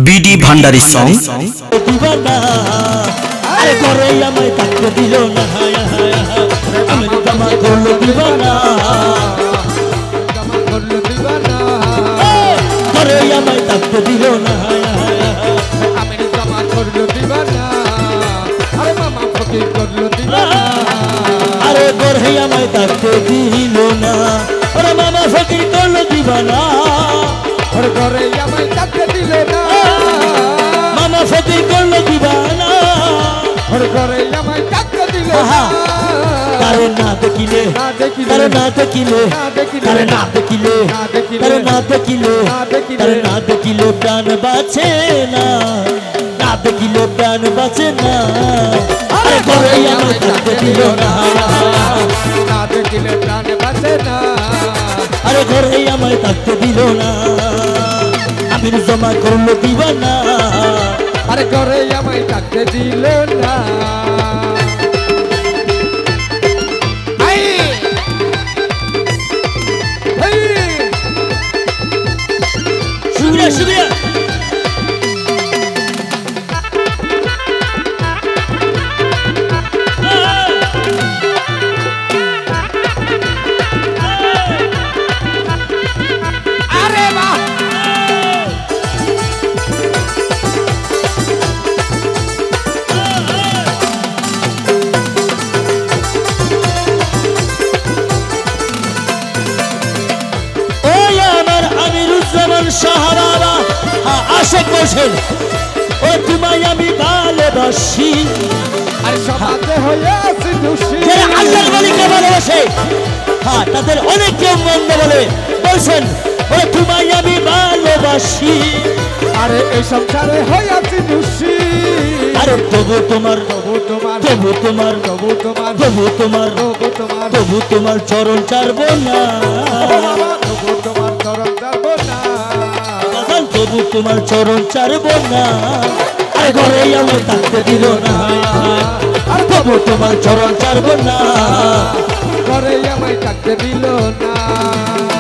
BD Bhandari song দিবানা আরে করে আমায় থাকতে দিল না আমি জামা করলো দিবানা করে আমায় থাকতে দিল না আমি জামা করলো দিবানা আরে মামা ফকির করলো দিবানা আরে করে আমায় থাকতে দিল না আরে মামা ফকির করলো দিবানা আরে করে আমায় থাকতে দিল না মামা ফকির করলো দিবানা আরে করে আমায় থাকতে দিল না তারে না দেখিলে তারে না দেখিলে তারে না দেখিলে তারে না দেখিলে তারে না দেখিলে প্রাণ বাঁচে না না দেখিলে প্রাণ বাঁচে না আরে করে আমায় থাকতে দিল না না দেখিলে প্রাণ বাঁচে না আরে ঘরে আমায় থাকতে দিল না আমি জমা করলো দিবানা আরে করে আমায় থাকতে দিল না শুক্রিয়া শুক্রিয়া শাহবাবা আশেক বলছেন ও তোমায় আমি ভালোবাসি আর সমাজে হয়ে আছে দোষী যারা আল্লাহর ওলিকে ভালোবাসে হ্যাঁ তাদের অনেক কেউ মন্দ বলে বলছেন ও তোমায় আমি ভালোবাসি আরে এই সংসারে হয়ে আছে দোষী আরে তবু তোমার তবু তোমার তবু তোমার তবু তোমার তবু তোমার তবু তোমার তবু তোমার চরণ ছাড়বো না তবু তোমার চরণ ছাড়বো না তবু তোমার চরণ ছাড়বো না আরে ঘরে আমায় থাকতে দিল না আর তবু তোমার চরণ ছাড়বো না ঘরে আমায় থাকতে দিল না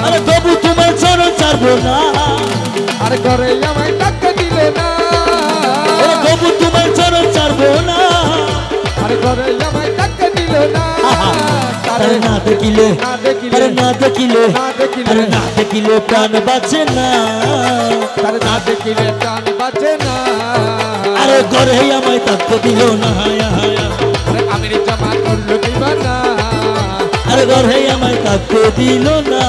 আরে তবু তোমার চরণ ছাড়বো না আরে ঘরে আমায় থাকতে দিল না আরে তবু তোমার চরণ ছাড়বো না আরে ঘরে আমায় থাকতে দিল না আরে না দেখিলে আরে না দেখিলে আরে না দেখিলে প্রাণ বাঁচে না তার না দেখিলে প্রাণ বাঁচে না আরে ঘরে আমায় থাকতে দিল না আরে আমি জমা করলো দিবানা আরে ঘরে আমায় থাকতে দিল না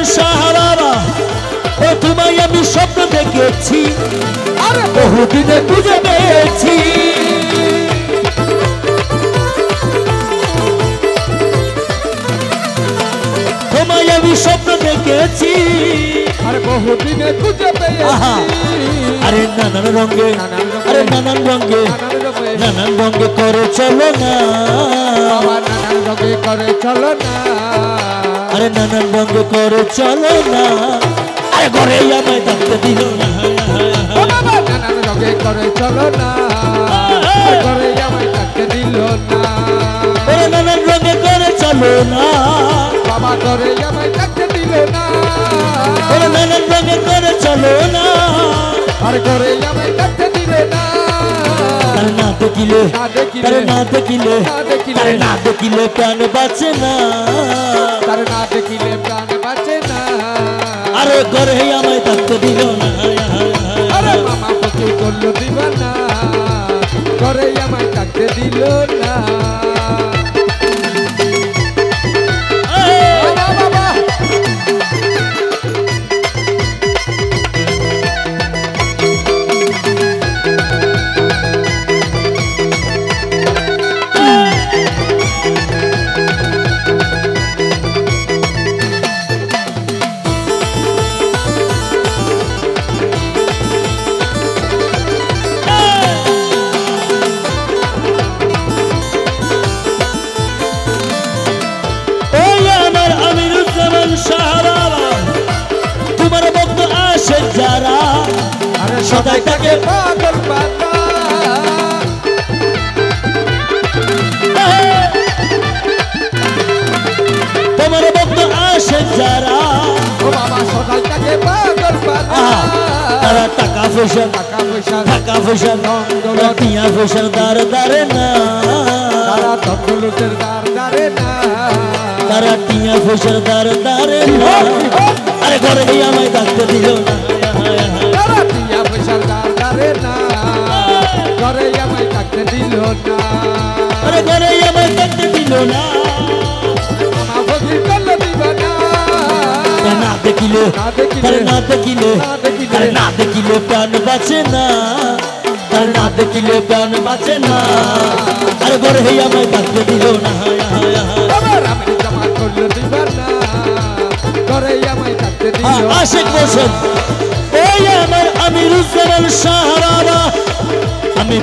শাহবাবা ও তোমায় আমি স্বপ্ন দেখেছি আরে বহুদিনে খুঁজে পেয়েছি তোমায় আমি স্বপ্ন দেখেছি আরে বহুদিনে খুঁজে পেয়েছি আরে নানান রঙে আরে নানান রঙে নানান রঙে করে চলো না নানান রঙে করে চলো না আরে নানান রঙে করে চলো না আরে ঘরে আমায় থাকতে দিল না নানান রঙে করে চলো না ঘরে আমায় থাকতে দিল না আরে নানান রঙে করে চলো না বাবা ঘরে আমায় থাকতে দিল না আরে নানান রঙে করে চলো না আর ঘরে আমায় থাকতে দিল না আরে না দেখিলে আরে না দেখিলে আরে না দেখিলে প্রাণ বাঁচে না তার না দেখিলে প্রাণ বাঁচে না আরে ঘরে আমায় থাকতে দিল না আরে মামা ফকির করলো দিবানা ঘরে আমায় থাকতে দিল না বাবা সদাই থাকে পাগল পাতা তোমার ভক্ত আসে যারা ও বাবা সদাই থাকে পাগল পাতা তারা টাকা পয়সা টাকা পয়সা টিয়া পয়সার দারে দারে না তারা দন্দলুটের দ্বার দ্বারে না তারা টিয়া পয়সার দারে দারে না আরে ঘরে আমায় ডাকতে দিল না তারা টিয়া পয়সার দ্বার দ্বারে না ঘরে আমায় থাকতে দিল না আরে ঘরে আমায় ডাকতে দিল না মামা ফকির করলো দিবানা না দেখিলে তারে না দেখিলে তারে না দেখিলে প্রাণ বাঁচে না তারে না দেখিলে প্রাণ বাঁচে না আরে ঘরে আমায় ডাকতে দিল না আমার আমি জমা করলো দিবানা ঘরে আমায় থাকতে দিল আশিক বলছেন এই আমার আমিরুজ্জামান সাহারা আমি